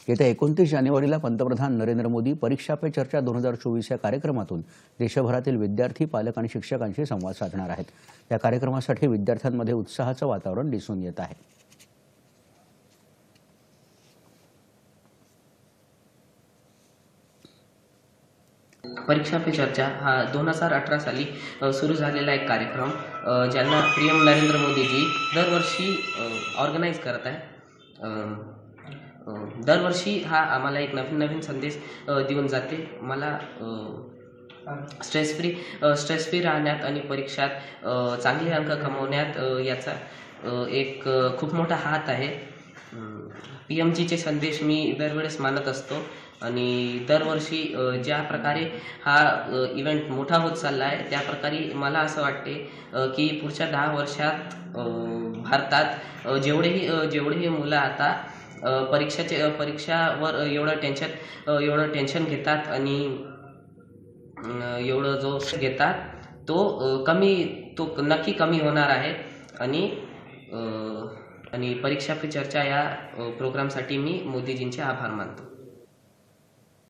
येत्या 29 जानेवारीला पंतप्रधान नरेंद्र मोदी परीक्षा पे चर्चा 2024 या कार्यक्रमातून देशभरातील विद्यार्थी, पालक आणि शिक्षकांशी संवाद साधणार आहेत। या कार्यक्रमासाठी विद्यार्थ्यांमध्ये उत्साहाचं वातावरण दिसून येत आहे। परीक्षा पे चर्चा हा 2018 साली सुरू झालेला एक कार्यक्रम ज्यांना पीएम नरेंद्र मोदीजी दरवर्षी ऑर्गनाइज करत आहे। दरवर्षी हा आम्हाला एक नवीन संदेश देऊन जाते। मला स्ट्रेस फ्री राहण्यात आणि परीक्षात चांगले अंक कमवण्यात याचा एक खूप मोठा हात आहे। पीएमजीचे संदेश मी दरवेळेस मानत असतो आणि दरवर्षी ज्या प्रकारे हा इव्हेंट मोठा होत चालला आहे त्या प्रकारे मला असं वाटते की पुढच्या 10 वर्षात भारतात जेवढेही मुलं आता परीक्षावर एवढं टेन्शन घेतात आणि एवढं जो घेतात तो नक्की कमी होणार आहे। आणि परीक्षा पे चर्चा या प्रोग्रामसाठी मी मोदीजींचे आभार मानतो।